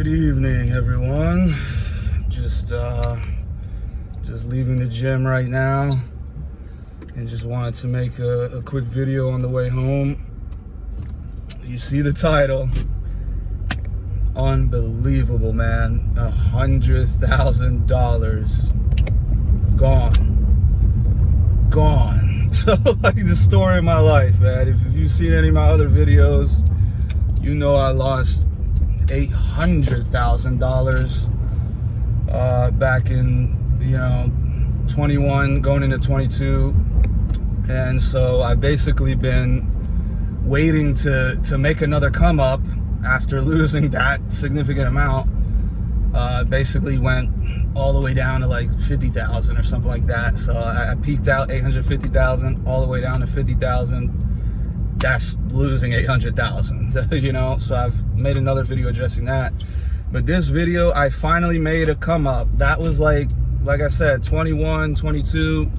Good evening, everyone. Just leaving the gym right now, and just wanted to make a quick video on the way home. You see the title. Unbelievable, man. $100,000 gone. So, like, the story of my life, man. If you've seen any of my other videos, you know I lost $800,000 back in 21 going into 22, and so I've basically been waiting to make another come up after losing that significant amount. Basically went all the way down to like 50,000 or something like that. So I peaked out 850,000 all the way down to 50,000. That's losing 800,000, so I've made another video addressing that. But this video, I finally made a come up. That was like I said, 21, 22.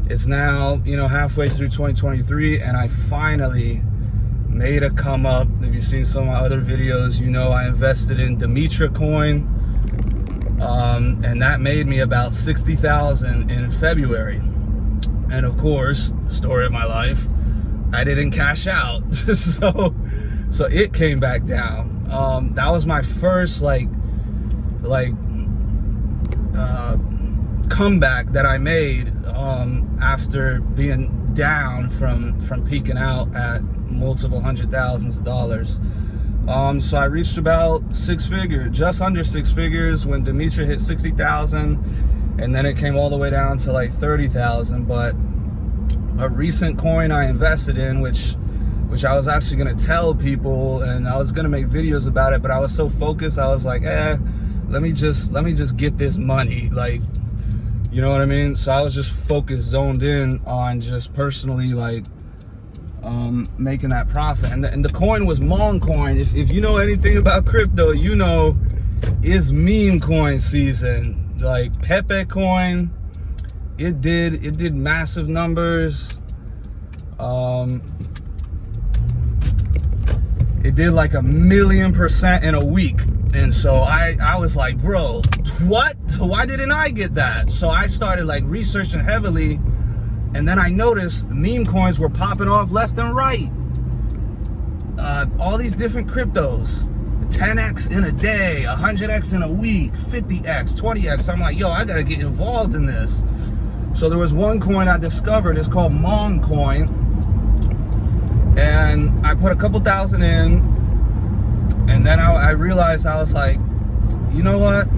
It's now, halfway through 2023, and I finally made a come up. If you've seen some of my other videos, I invested in Demetra coin, and that made me about 60,000 in February. And of course, story of my life, I didn't cash out. so it came back down. That was my first comeback that I made after being down from peaking out at multiple hundred thousands of dollars. So I reached about just under six figures when Demetra hit 60,000, and then it came all the way down to like 30,000. But a recent coin I invested in, which I was actually gonna tell people, and I was gonna make videos about it, but I was so focused, I was like, let me just get this money, you know what I mean? So I was just focused, zoned in on just personally making that profit. And the coin was Mon coin. If you know anything about crypto, it's meme coin season. Like Pepe coin, it did massive numbers. It did like 1,000,000% in a week. And so I was like, bro, what? Why didn't I get that? So I started researching heavily, and then I noticed meme coins were popping off left and right. All these different cryptos, 10x in a day, 100x in a week, 50x, 20x. I'm like, yo, I gotta get involved in this. So there was one coin I discovered, it's called Mon coin. And I put a couple thousand in, and then I realized, I was like, you know what?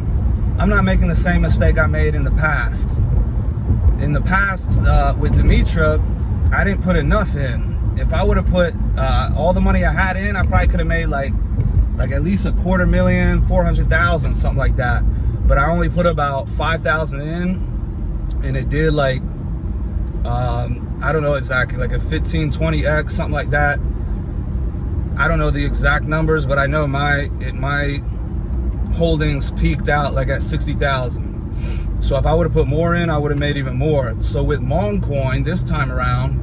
I'm not making the same mistake I made in the past. In the past, with Demetra, I didn't put enough in. If I would have put all the money I had in, I probably could have made like at least $250,000, 400,000, something like that. But I only put about 5,000 in, and it did I don't know exactly, like a 15, 20x, something like that. I don't know the exact numbers, but I know my holdings peaked out like at 60,000. So if I would have put more in, I would have made even more. So with Mon coin this time around,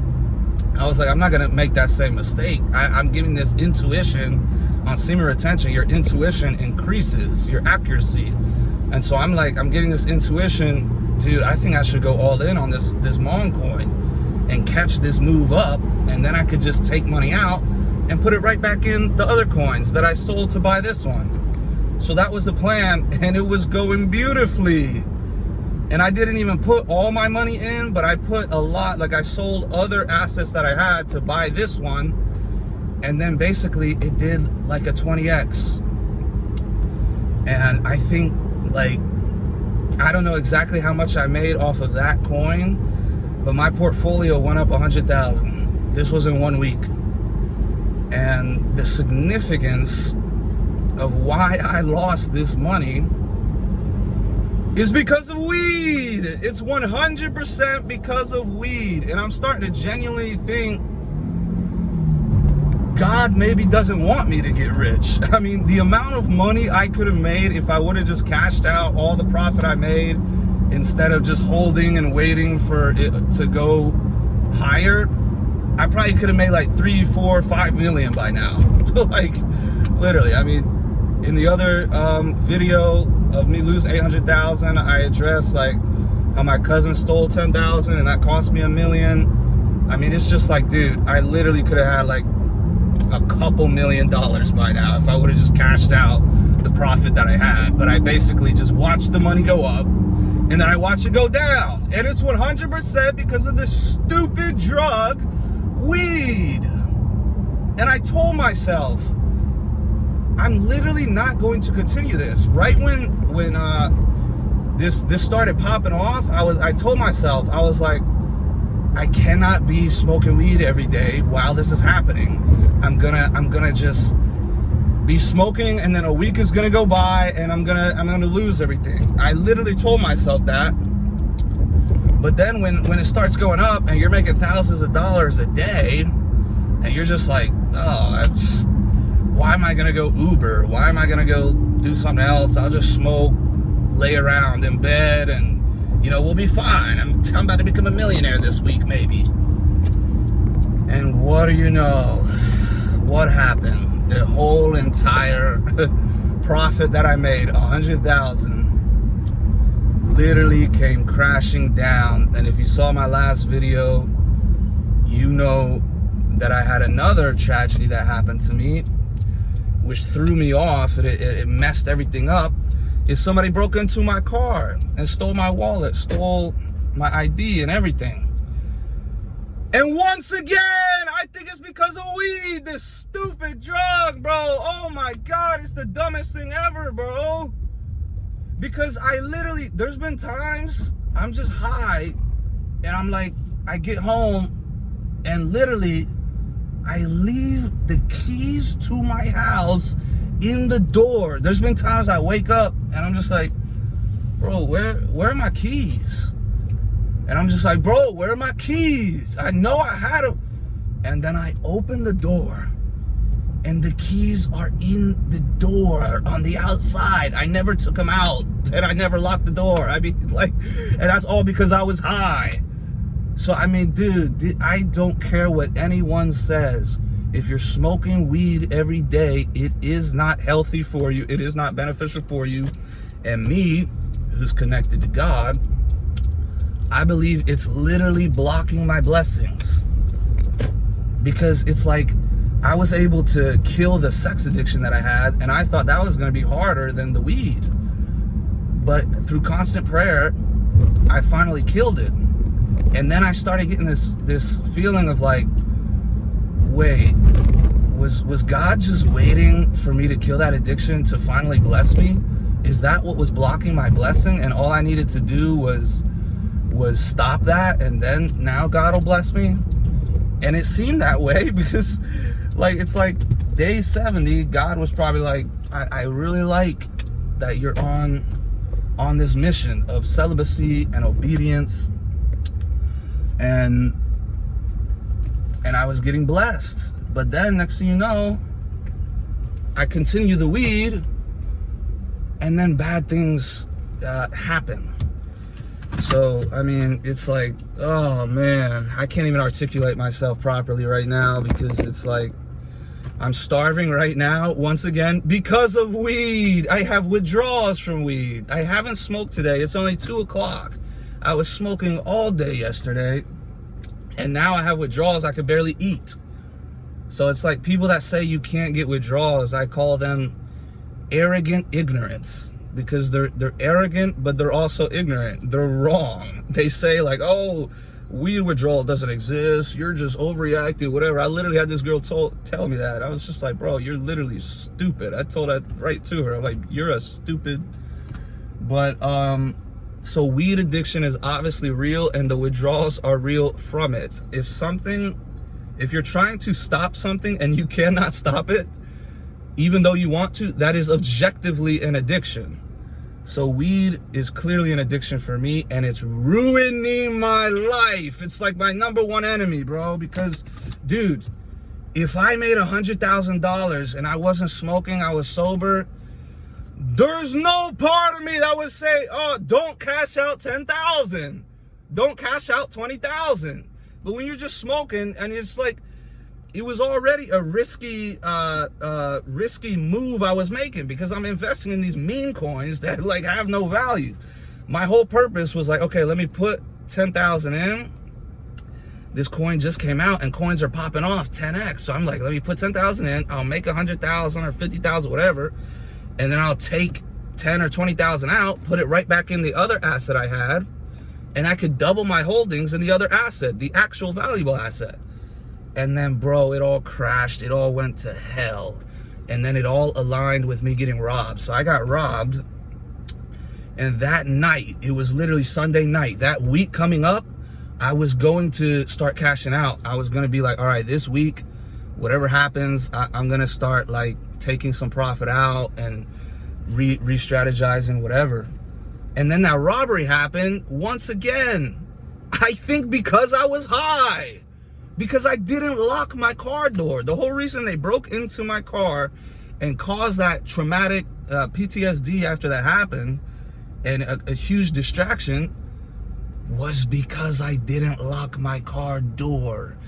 I was like, I'm not gonna make that same mistake. I'm giving this intuition on semen retention. Your intuition increases your accuracy. And so I'm getting this intuition, dude, I think I should go all in on this Mon coin and catch this move up, and then I could just take money out and put it right back in the other coins that I sold to buy this one. So that was the plan, and it was going beautifully. And I didn't even put all my money in, but I put a lot. I sold other assets that I had to buy this one, and then basically it did like a 20x. And I think I don't know exactly how much I made off of that coin, but my portfolio went up 100,000. This was in 1 week. And the significance of why I lost this money is because of weed. It's 100% because of weed. And I'm starting to genuinely think God maybe doesn't want me to get rich. I mean, the amount of money I could have made if I would have just cashed out all the profit I made instead of just holding and waiting for it to go higher, I probably could have made like 3, 4, 5 million by now. Like, literally, I mean, in the other video of me losing 800,000, I addressed like how my cousin stole 10,000 and that cost me $1 million. I mean, it's just like, dude, I literally could have had like a couple $1 million by now if I would have just cashed out the profit that I had. But I basically just watched the money go up and then I watched it go down. And it's 100% because of this stupid drug, weed. And I told myself, I'm literally not going to continue this. Right when this started popping off, I told myself, I was like, I cannot be smoking weed every day while this is happening. I'm gonna just be smoking, and then a week is gonna go by, and I'm gonna lose everything. I literally told myself that. But then when it starts going up, and you're making thousands of dollars a day, and you're just like, oh, why am I gonna go Uber? Why am I gonna go do something else? I'll just smoke, lay around in bed, and we'll be fine. I'm about to become a millionaire this week, maybe. And what do you know? What happened? The whole entire profit that I made, 100,000, literally came crashing down. And if you saw my last video, you know that I had another tragedy that happened to me, which threw me off. It messed everything up. Is somebody broke into my car and stole my wallet, stole my ID and everything. And once again, I think it's because of weed, this stupid drug, bro. Oh my God, it's the dumbest thing ever, bro. Because there's been times I'm just high and I'm like, I get home and literally I leave the keys to my house in the door. There's been times I wake up and I'm just like, bro, where are my keys? And I'm just like, bro, where are my keys? I know I had them. And then I open the door and the keys are in the door on the outside. I never took them out and I never locked the door. I mean, and that's all because I was high. So, I mean, dude, I don't care what anyone says. If you're smoking weed every day, it is not healthy for you. It is not beneficial for you. And me, who's connected to God, I believe it's literally blocking my blessings. Because it's like I was able to kill the sex addiction that I had, and I thought that was going to be harder than the weed. But through constant prayer, I finally killed it. And then I started getting this feeling of like, wait, was God just waiting for me to kill that addiction to finally bless me? Is that what was blocking my blessing? And all I needed to do was stop that, and then now God will bless me? And it seemed that way because it's like day 70, God was probably like, I really like that you're on this mission of celibacy and obedience. And I was getting blessed. But then next thing you know, I continue the weed, and then bad things happen. So, I mean, it's like, oh man, I can't even articulate myself properly right now because it's like, I'm starving right now, once again, because of weed. I have withdrawals from weed. I haven't smoked today. It's only 2 o'clock. I was smoking all day yesterday, and now I have withdrawals. I could barely eat. So it's like people that say you can't get withdrawals, I call them arrogant ignorance, because they're arrogant, but they're also ignorant. They're wrong. They say like, oh, weed withdrawal doesn't exist. You're just overreacting, whatever. I literally had this girl tell me that. I was just like, bro, you're literally stupid. I told that right to her. I'm like, you're a stupid. But so weed addiction is obviously real, and the withdrawals are real from it. If you're trying to stop something and you cannot stop it, even though you want to, that is objectively an addiction. So weed is clearly an addiction for me, and it's ruining my life. It's like my #1 enemy, bro, because, dude, if I made $100,000 and I wasn't smoking, I was sober, there's no part of me that would say, oh, don't cash out 10,000. Don't cash out 20,000. But when you're just smoking, and it's like, it was already a risky move I was making, because I'm investing in these meme coins that like have no value. My whole purpose was like, okay, let me put 10,000 in. This coin just came out and coins are popping off 10x. So I'm like, let me put 10,000 in. I'll make 100,000 or 50,000, whatever. And then I'll take 10 or 20,000 out, put it right back in the other asset I had. And I could double my holdings in the other asset, the actual valuable asset. And then, bro, it all crashed. It all went to hell. And then it all aligned with me getting robbed. So I got robbed. And that night, it was literally Sunday night, that week coming up, I was going to start cashing out. I was going to be like, all right, this week, whatever happens, I'm going to start like taking some profit out and re-strategizing, whatever. And then that robbery happened once again. I think because I was high, because I didn't lock my car door. The whole reason they broke into my car and caused that traumatic PTSD after that happened, and a huge distraction, was because I didn't lock my car door.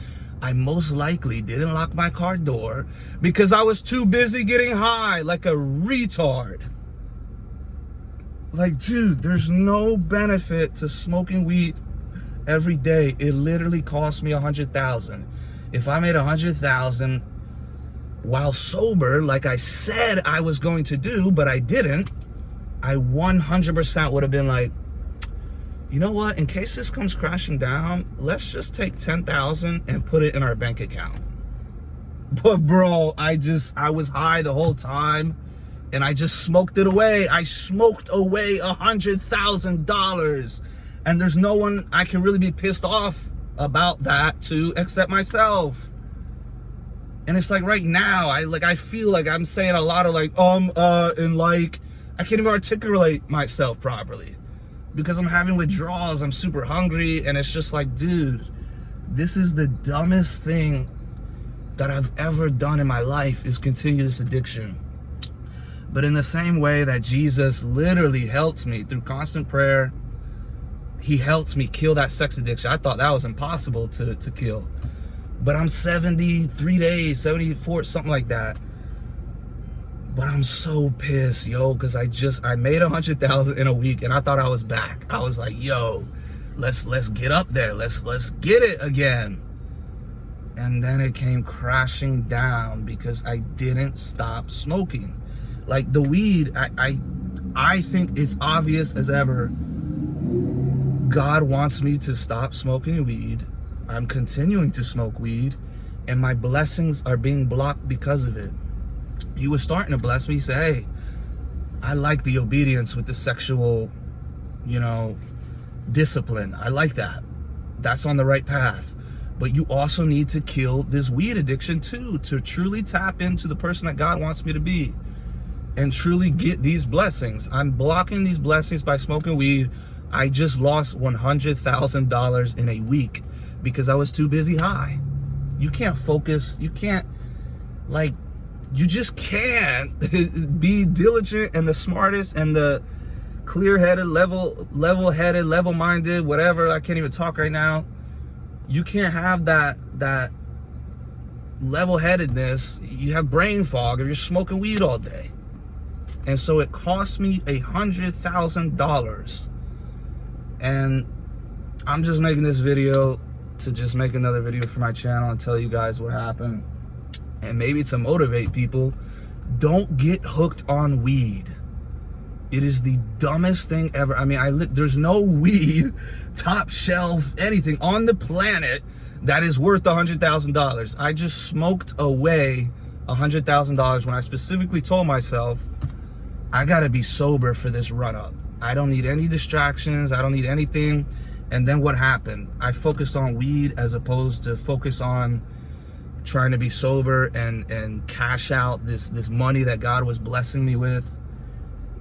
I most likely didn't lock my car door because I was too busy getting high like a retard. Like, dude, there's no benefit to smoking weed every day. It literally cost me 100,000. If I made 100,000 while sober, like I said I was going to do, but I didn't, I 100% would have been like, you know what, in case this comes crashing down, let's just take 10,000 and put it in our bank account. But bro, I was high the whole time and I just smoked it away. I smoked away $100,000, and there's no one I can really be pissed off about that to except myself. And it's like right now, I feel like I'm saying a lot of like, and like, I can't even articulate myself properly because I'm having withdrawals. I'm super hungry. And it's just like, dude, this is the dumbest thing that I've ever done in my life, is continue this addiction. But in the same way that Jesus literally helped me through constant prayer, he helped me kill that sex addiction. I thought that was impossible to kill. But I'm 73 days, 74, something like that. But I'm so pissed, yo, because I made 100,000 in a week and I thought I was back. I was like, yo, let's get up there. Let's get it again. And then it came crashing down because I didn't stop smoking. Like the weed, I think it's obvious as ever. God wants me to stop smoking weed. I'm continuing to smoke weed, and my blessings are being blocked because of it. He was starting to bless me. He said, hey, I like the obedience with the sexual, discipline. I like that. That's on the right path. But you also need to kill this weed addiction too, to truly tap into the person that God wants me to be and truly get these blessings. I'm blocking these blessings by smoking weed. I just lost $100,000 in a week because I was too busy high. You can't focus. You can't, you just can't be diligent and the smartest and the clear-headed, level-headed, level-minded, whatever. I can't even talk right now. You can't have that level-headedness. You have brain fog if you're smoking weed all day. And so it cost me $100,000. And I'm just making this video to just make another video for my channel and tell you guys what happened. And maybe to motivate people, don't get hooked on weed. It is the dumbest thing ever. I mean, there's no weed, top shelf, anything on the planet that is worth $100,000. I just smoked away $100,000 when I specifically told myself, I gotta be sober for this run up. I don't need any distractions. I don't need anything. And then what happened? I focused on weed as opposed to focus on trying to be sober and cash out this money that God was blessing me with.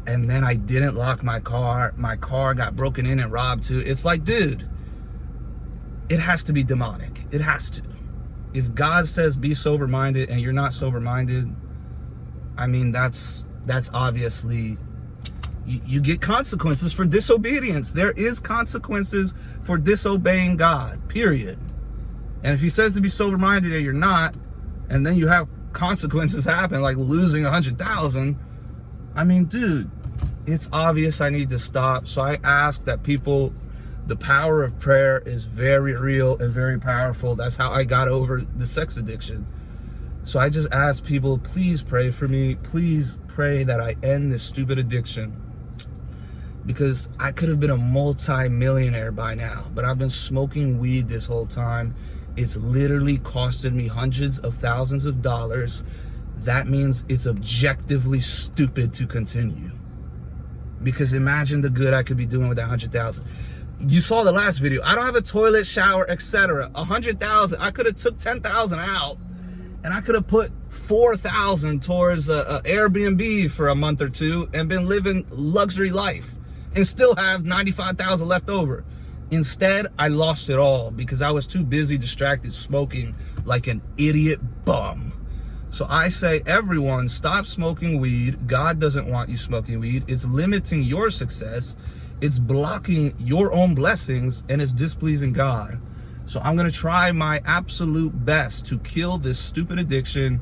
And then I didn't lock my car. My car got broken in and robbed too. It's like, dude, it has to be demonic. It has to. If God says be sober-minded and you're not sober-minded, I mean, that's obviously, you get consequences for disobedience. There is consequences for disobeying God, period. And if he says to be sober-minded and you're not, and then you have consequences happen, like losing 100,000. I mean, dude, it's obvious I need to stop. So I ask that people, the power of prayer is very real and very powerful. That's how I got over the sex addiction. So I just ask people, please pray for me. Please pray that I end this stupid addiction, because I could have been a multi-millionaire by now, but I've been smoking weed this whole time. It's literally costed me hundreds of thousands of dollars. That means it's objectively stupid to continue. Because imagine the good I could be doing with that 100,000. You saw the last video. I don't have a toilet, shower, etc. 100,000. I could have took 10,000 out, and I could have put 4,000 towards a Airbnb for a month or two and been living luxury life and still have 95,000 left over. Instead, I lost it all because I was too busy distracted smoking like an idiot bum. So I say, everyone, stop smoking weed. God doesn't want you smoking weed. It's limiting your success. It's blocking your own blessings, and it's displeasing God. So I'm gonna try my absolute best to kill this stupid addiction,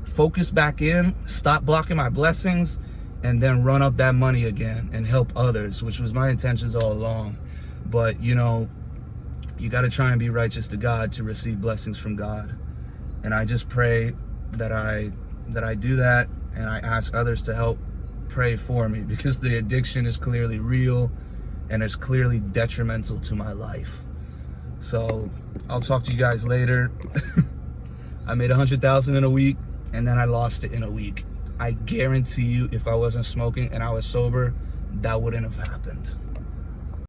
focus back in, stop blocking my blessings, and then run up that money again and help others, which was my intentions all along. But you know, you got to try and be righteous to God to receive blessings from God. And I just pray that I do that, and I ask others to help pray for me, because the addiction is clearly real and it's clearly detrimental to my life. So I'll talk to you guys later. I made 100,000 in a week, and then I lost it in a week. I guarantee you, if I wasn't smoking and I was sober, that wouldn't have happened.